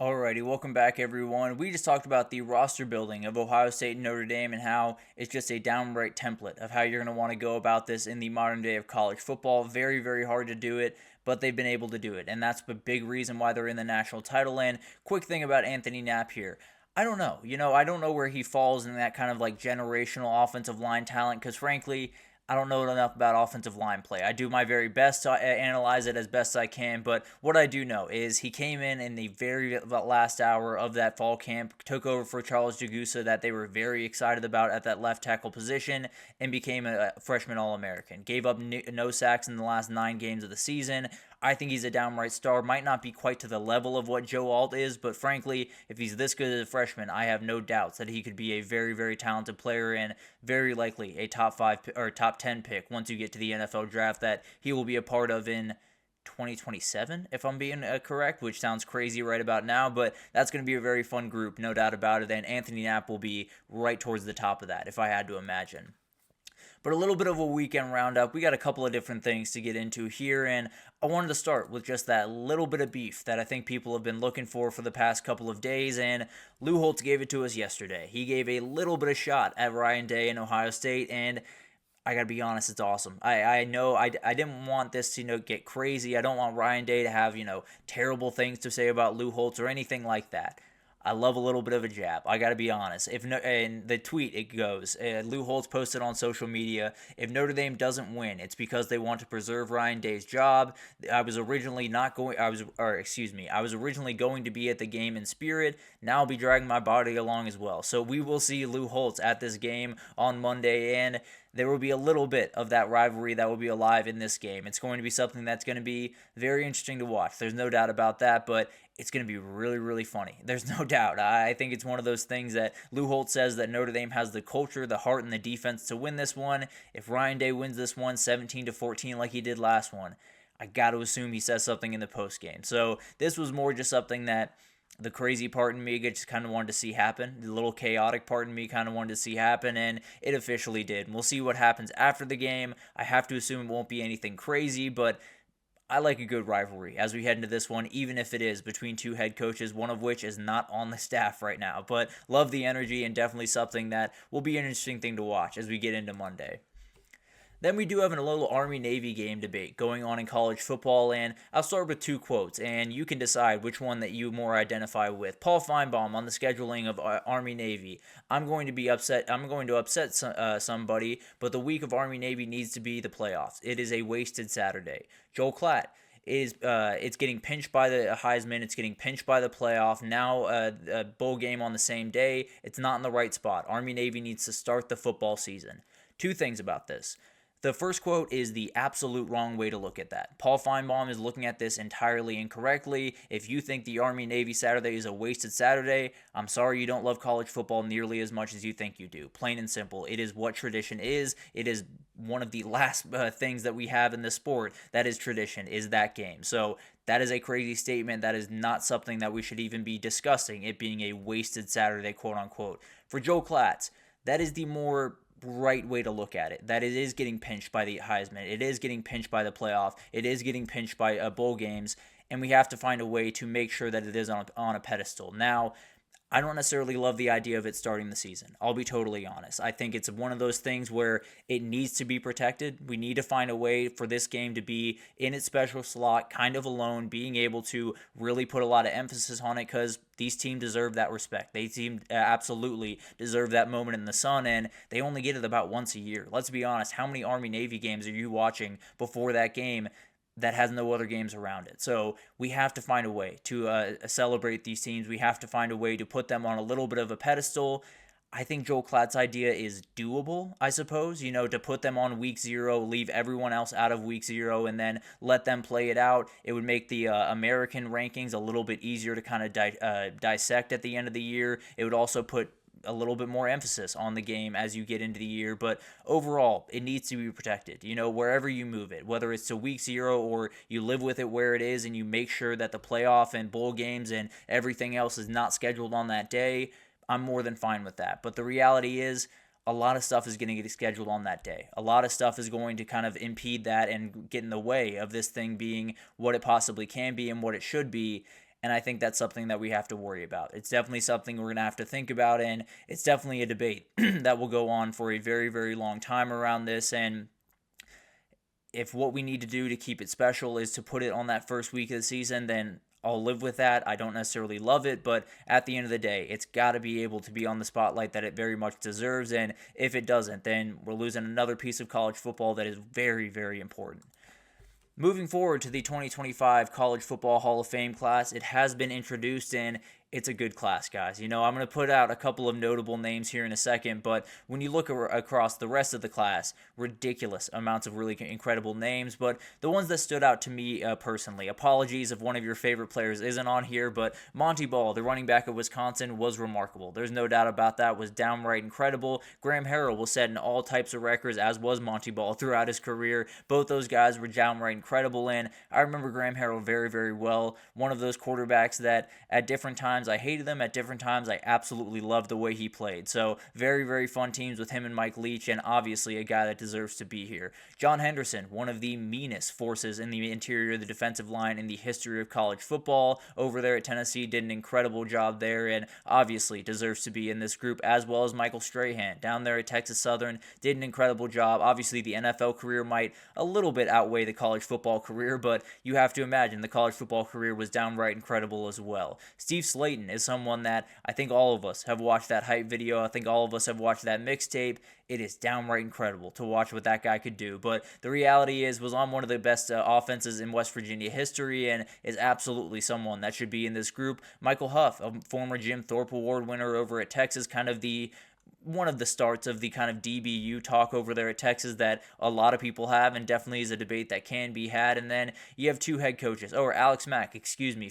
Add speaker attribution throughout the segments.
Speaker 1: Alrighty, welcome back everyone. We just talked about the roster building of Ohio State and Notre Dame and how it's just a downright template of how you're going to want to go about this in the modern day of college football. Very, very hard to do it, but they've been able to do it. And that's the big reason why they're in the national title. And quick thing about Anthony Knapp here. I don't know. I don't know where he falls in that kind of like generational offensive line talent because frankly, I don't know enough about offensive line play. I do my very best to analyze it as best I can, but what I do know is he came in the very last hour of that fall camp, took over for Charles Jagusa that they were very excited about at that left tackle position, and became a freshman All-American. Gave up no sacks in the last 9 games of the season. I think he's a downright star. Might not be quite to the level of what Joe Alt is, but frankly, if he's this good as a freshman, I have no doubts that he could be a very, very talented player and very likely a top 5 or top 10 pick once you get to the NFL draft that he will be a part of in 2027, if I'm being correct, which sounds crazy right about now, but that's going to be a very fun group, no doubt about it, and Anthony Knapp will be right towards the top of that, if I had to imagine. But a little bit of a weekend roundup. We got a couple of different things to get into here, and I wanted to start with just that little bit of beef that I think people have been looking for the past couple of days, and Lou Holtz gave it to us yesterday. He gave a little bit of shot at Ryan Day in Ohio State, and I gotta be honest, it's awesome. I know I didn't want this to get crazy. I don't want Ryan Day to have terrible things to say about Lou Holtz or anything like that. I love a little bit of a jab. I got to be honest. If no, and the tweet it goes, Lou Holtz posted on social media, if Notre Dame doesn't win, it's because they want to preserve Ryan Day's job. I was originally not going. I was originally going to be at the game in spirit. Now I'll be dragging my body along as well. So we will see Lou Holtz at this game on Monday, and there will be a little bit of that rivalry that will be alive in this game. It's going to be something that's going to be very interesting to watch. There's no doubt about that, but it's going to be really, really funny. There's no doubt. I think it's one of those things that Lou Holtz says that Notre Dame has the culture, the heart, and the defense to win this one. If Ryan Day wins this one 17-14 like he did last one, I got to assume he says something in the post game. So this was more just something that the crazy part in me just kind of wanted to see happen. The little chaotic part in me kind of wanted to see happen, and it officially did. And we'll see what happens after the game. I have to assume it won't be anything crazy, but I like a good rivalry as we head into this one, even if it is between two head coaches, one of which is not on the staff right now. But love the energy and definitely something that will be an interesting thing to watch as we get into Monday. Then we do have a little Army-Navy game debate going on in college football, and I'll start with two quotes, and you can decide which one that you more identify with. Paul Feinbaum on the scheduling of Army-Navy. I'm going to be upset. I'm going to upset somebody, but the week of Army-Navy needs to be the playoffs. It is a wasted Saturday. Joel Klatt is it's getting pinched by the Heisman. It's getting pinched by the playoff. Now a bowl game on the same day. It's not in the right spot. Army-Navy needs to start the football season. Two things about this. The first quote is the absolute wrong way to look at that. Paul Feinbaum is looking at this entirely incorrectly. If you think the Army-Navy Saturday is a wasted Saturday, I'm sorry you don't love college football nearly as much as you think you do. Plain and simple. It is what tradition is. It is one of the last things that we have in the sport that is tradition, is that game. So that is a crazy statement. That is not something that we should even be discussing, it being a wasted Saturday, quote unquote. For Joe Klatz, that is the more right way to look at it. That it is getting pinched by the Heisman. It is getting pinched by the playoff. It is getting pinched by bowl games. And we have to find a way to make sure that it is on a pedestal. Now, I don't necessarily love the idea of it starting the season. I'll be totally honest. I think it's one of those things where it needs to be protected. We need to find a way for this game to be in its special slot, kind of alone, being able to really put a lot of emphasis on it because these teams deserve that respect. They seem absolutely deserve that moment in the sun, and they only get it about once a year. Let's be honest. How many Army-Navy games are you watching before that game that has no other games around it? So we have to find a way to celebrate these teams. We have to find a way to put them on a little bit of a pedestal. I think Joel Klatt's idea is doable, I suppose, to put them on week 0, leave everyone else out of week 0, and then let them play it out. It would make the American rankings a little bit easier to kind of dissect at the end of the year. It would also put a little bit more emphasis on the game as you get into the year, but overall, it needs to be protected, wherever you move it, whether it's to week 0 or you live with it where it is and you make sure that the playoff and bowl games and everything else is not scheduled on that day. I'm more than fine with that, but the reality is a lot of stuff is going to get scheduled on that day. A lot of stuff is going to kind of impede that and get in the way of this thing being what it possibly can be and what it should be. And I think that's something that we have to worry about. It's definitely something we're going to have to think about, and it's definitely a debate that will go on for a very, very long time around this. And if what we need to do to keep it special is to put it on that first week of the season, then I'll live with that. I don't necessarily love it, but at the end of the day, it's got to be able to be on the spotlight that it very much deserves. And if it doesn't, then we're losing another piece of college football that is very, very important. Moving forward to the 2025 College Football Hall of Fame class, it has been introduced, and it's a good class, guys. I'm going to put out a couple of notable names here in a second, but when you look across the rest of the class, ridiculous amounts of really incredible names, but the ones that stood out to me personally, apologies if one of your favorite players isn't on here, but Monty Ball, the running back of Wisconsin, was remarkable. There's no doubt about that, was downright incredible. Graham Harrell was setting all types of records, as was Monty Ball throughout his career. Both those guys were downright incredible, and I remember Graham Harrell very, very well. One of those quarterbacks that at different times I hated him, at different times I absolutely loved the way he played. So very, very fun teams with him and Mike Leach, and obviously a guy that deserves to be here. John Henderson, one of the meanest forces in the interior of the defensive line in the history of college football over there at Tennessee, did an incredible job there, and obviously deserves to be in this group, as well as Michael Strahan down there at Texas Southern, did an incredible job. Obviously the NFL career might a little bit outweigh the college football career, but you have to imagine the college football career was downright incredible as well. Steve Slayton is someone that I think all of us have watched that hype video. I think all of us have watched that mixtape. It is downright incredible to watch what that guy could do. But the reality is, was on one of the best offenses in West Virginia history, and is absolutely someone that should be in this group. Michael Huff, a former Jim Thorpe Award winner over at Texas, kind of one of the starts of the kind of DBU talk over there at Texas that a lot of people have, and definitely is a debate that can be had. And then you have two head coaches, or Alex Mack,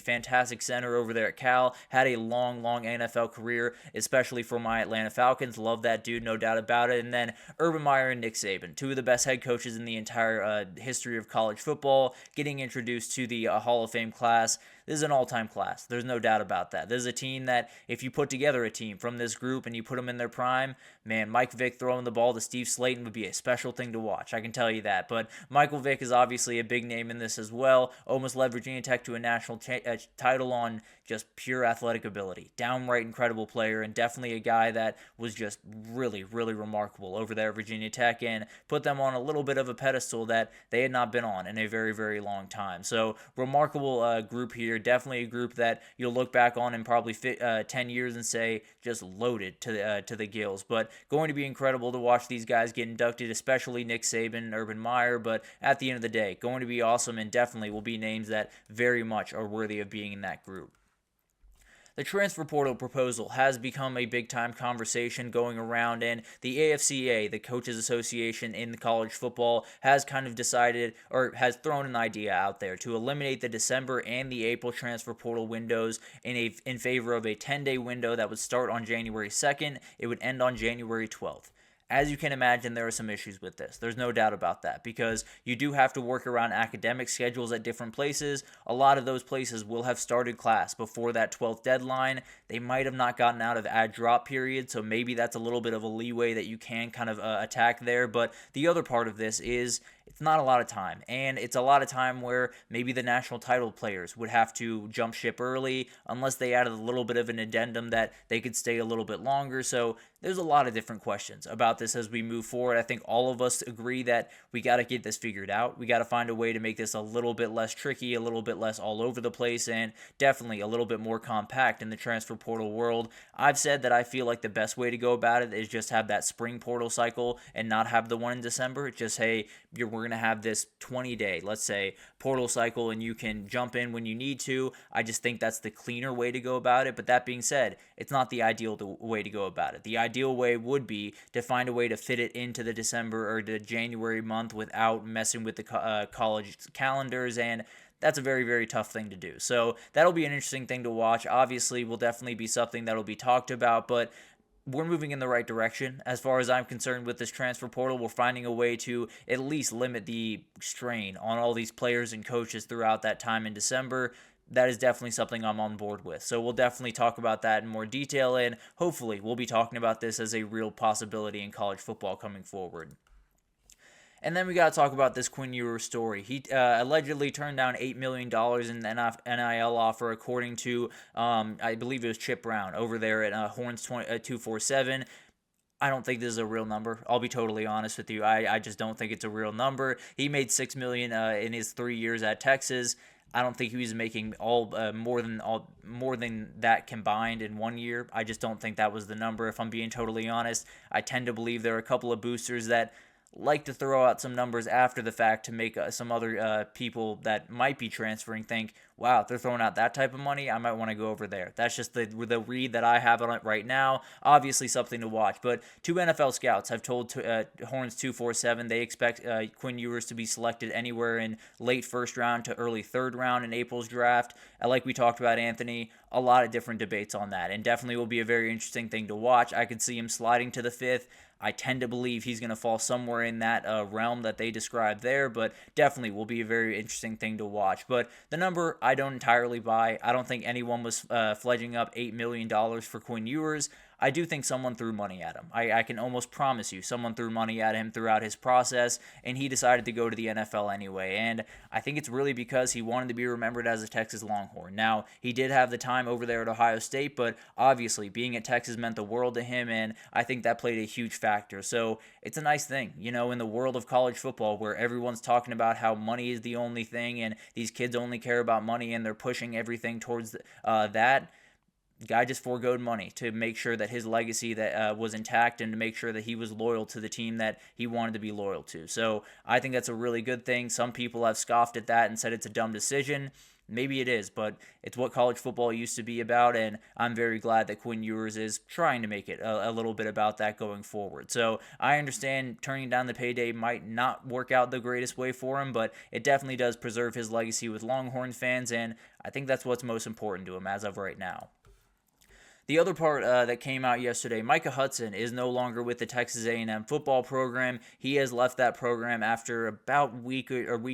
Speaker 1: fantastic center over there at Cal, had a long, long NFL career, especially for my Atlanta Falcons. Love that dude, no doubt about it. And then Urban Meyer and Nick Saban, two of the best head coaches in the entire history of college football, getting introduced to the Hall of Fame class. This is an all-time class. There's no doubt about that. This is a team that, if you put together a team from this group and you put them in their prime, man, Mike Vick throwing the ball to Steve Slayton would be a special thing to watch. I can tell you that. But Michael Vick is obviously a big name in this as well. Almost led Virginia Tech to a national title on just pure athletic ability. Downright incredible player, and definitely a guy that was just really, really remarkable over there at Virginia Tech, and put them on a little bit of a pedestal that they had not been on in a very, very long time. So remarkable group here. Definitely a group that you'll look back on in probably 10 years and say just loaded to the gills. But going to be incredible to watch these guys get inducted, especially Nick Saban and Urban Meyer. But at the end of the day, going to be awesome, and definitely will be names that very much are worthy of being in that group. The transfer portal proposal has become a big-time conversation going around, and the AFCA, the Coaches Association in college football, has kind of decided, or has thrown an idea out there to eliminate the December and the April transfer portal windows in favor of a 10-day window that would start on January 2nd. It would end on January 12th. As you can imagine, there are some issues with this. There's no doubt about that, because you do have to work around academic schedules at different places. A lot of those places will have started class before that 12th deadline. They might have not gotten out of add drop period, so maybe that's a little bit of a leeway that you can kind of attack there. But the other part of this is it's not a lot of time, and it's a lot of time where maybe the national title players would have to jump ship early unless they added a little bit of an addendum that they could stay a little bit longer. So there's a lot of different questions about this as we move forward. I think all of us agree that we got to get this figured out. We got to find a way to make this a little bit less tricky, a little bit less all over the place, and definitely a little bit more compact in the transfer portal world. I've said that I feel like the best way to go about it is just have that spring portal cycle and not have the one in December. Just, hey, we're going to have this 20-day, let's say, portal cycle, and you can jump in when you need to. I just think that's the cleaner way to go about it. But that being said, it's not the ideal way to go about it. The ideal way would be to find a way to fit it into the December or the January month without messing with the college calendars, and that's a very, very tough thing to do. So that'll be an interesting thing to watch. Obviously, will definitely be something that'll be talked about, but we're moving in the right direction. As far as I'm concerned with this transfer portal, we're finding a way to at least limit the strain on all these players and coaches throughout that time in December. That is definitely something I'm on board with. So we'll definitely talk about that in more detail, and hopefully we'll be talking about this as a real possibility in college football coming forward. And then we got to talk about this Quinn Ewers story. He allegedly turned down $8 million in the NIL offer, according to, I believe it was Chip Brown over there at Horns 247. I don't think this is a real number. I'll be totally honest with you. I just don't think it's a real number. He made $6 million in his 3 years at Texas. I don't think he was making more than that combined in 1 year. I just don't think that was the number. If I'm being totally honest, I tend to believe there are a couple of boosters that like to throw out some numbers after the fact to make some other people that might be transferring think, wow, if they're throwing out that type of money, I might want to go over there. That's just the read that I have on it right now. Obviously something to watch. But two NFL scouts have told Horns 247 they expect Quinn Ewers to be selected anywhere in late first round to early third round in April's draft. Like we talked about, Anthony, a lot of different debates on that, and definitely will be a very interesting thing to watch. I could see him sliding to the fifth. I tend to believe he's going to fall somewhere in that realm that they described there, but definitely will be a very interesting thing to watch. But the number I don't entirely buy. I don't think anyone was fledging up $8 million for Quinn Ewers. I do think someone threw money at him. I can almost promise you someone threw money at him throughout his process, and he decided to go to the NFL anyway. And I think it's really because he wanted to be remembered as a Texas Longhorn. Now, he did have the time over there at Ohio State, but obviously being at Texas meant the world to him, and I think that played a huge factor. So it's a nice thing, in the world of college football where everyone's talking about how money is the only thing and these kids only care about money and they're pushing everything towards that. Guy just foregoed money to make sure that his legacy that was intact and to make sure that he was loyal to the team that he wanted to be loyal to. So I think that's a really good thing. Some people have scoffed at that and said it's a dumb decision. Maybe it is, but it's what college football used to be about, and I'm very glad that Quinn Ewers is trying to make it a little bit about that going forward. So I understand turning down the payday might not work out the greatest way for him, but it definitely does preserve his legacy with Longhorn fans, and I think that's what's most important to him as of right now. The other part that came out yesterday, Micah Hudson is no longer with the Texas A&M football program. He has left that program after about a week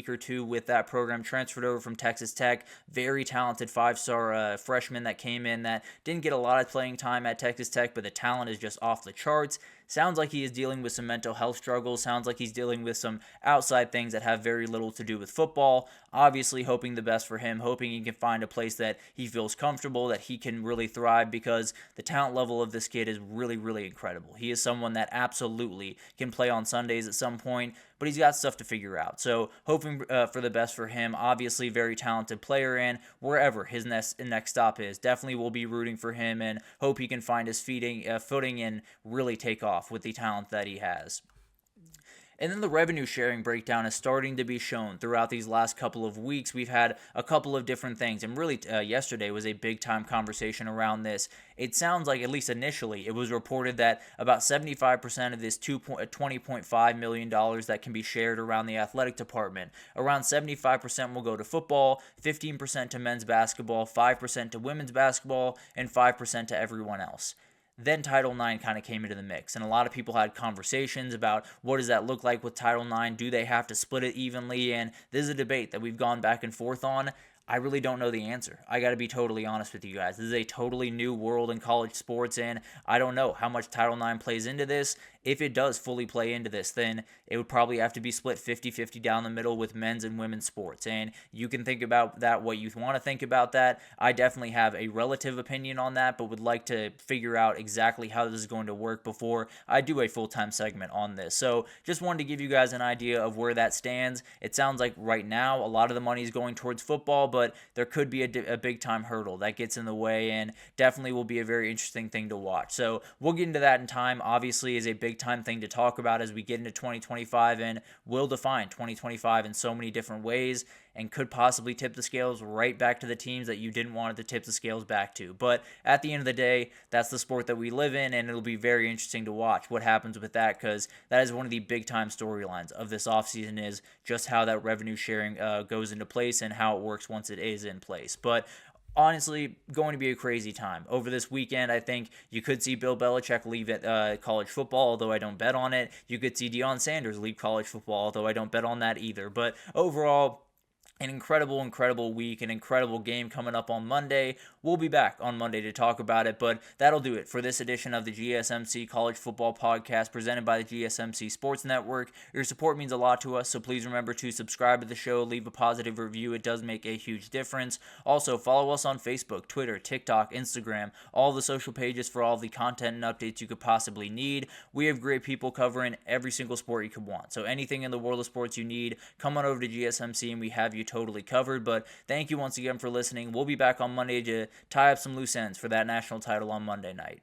Speaker 1: or two with that program, transferred over from Texas Tech. Very talented five-star freshman that came in that didn't get a lot of playing time at Texas Tech, but the talent is just off the charts. Sounds like he is dealing with some mental health struggles. Sounds like he's dealing with some outside things that have very little to do with football. Obviously, hoping the best for him, hoping he can find a place that he feels comfortable, that he can really thrive, because the talent level of this kid is really, really incredible. He is someone that absolutely can play on Sundays at some point, but he's got stuff to figure out. So hoping for the best for him. Obviously, very talented player, and wherever his next stop is, definitely will be rooting for him and hope he can find his footing and really take off with the talent that he has. And then the revenue sharing breakdown is starting to be shown throughout these last couple of weeks. We've had a couple of different things, and really yesterday was a big-time conversation around this. It sounds like, at least initially, it was reported that about 75% of this $20.5 million that can be shared around the athletic department, around 75% will go to football, 15% to men's basketball, 5% to women's basketball, and 5% to everyone else. Then Title IX kind of came into the mix, and a lot of people had conversations about what does that look like with Title IX? Do they have to split it evenly? And this is a debate that we've gone back and forth on. I really don't know the answer. I got to be totally honest with you guys. This is a totally new world in college sports, and I don't know how much Title IX plays into this. If it does fully play into this, then it would probably have to be split 50-50 down the middle with men's and women's sports. And you can think about that what you want to think about that. I definitely have a relative opinion on that, but would like to figure out exactly how this is going to work before I do a full-time segment on this. So just wanted to give you guys an idea of where that stands. It sounds like right now a lot of the money is going towards football, but there could be a big-time hurdle that gets in the way, and definitely will be a very interesting thing to watch. So we'll get into that in time. Obviously, is a big-time thing to talk about as we get into 2025, and will define 2025 in so many different ways, and could possibly tip the scales right back to the teams that you didn't want it to tip the scales back to. But at the end of the day, that's the sport that we live in, and it'll be very interesting to watch what happens with that, because that is one of the big-time storylines of this offseason, is just how that revenue sharing goes into place and how it works once it is in place. But honestly, going to be a crazy time. Over this weekend, I think you could see Bill Belichick leave at college football, although I don't bet on it. You could see Deion Sanders leave college football, although I don't bet on that either. But overall, an incredible week, an incredible game coming up on Monday. We'll be back on Monday to talk about it, but that'll do it for this edition of the GSMC College Football Podcast presented by the GSMC Sports Network. Your support means a lot to us, so please remember to subscribe to the show, leave a positive review. It does make a huge difference. Also, follow us on Facebook, Twitter, TikTok, Instagram, all the social pages for all the content and updates you could possibly need. We have great people covering every single sport you could want, so anything in the world of sports you need, come on over to GSMC and we have you totally covered. But thank you once again for listening. We'll be back on Monday to tie up some loose ends for that national title on Monday night.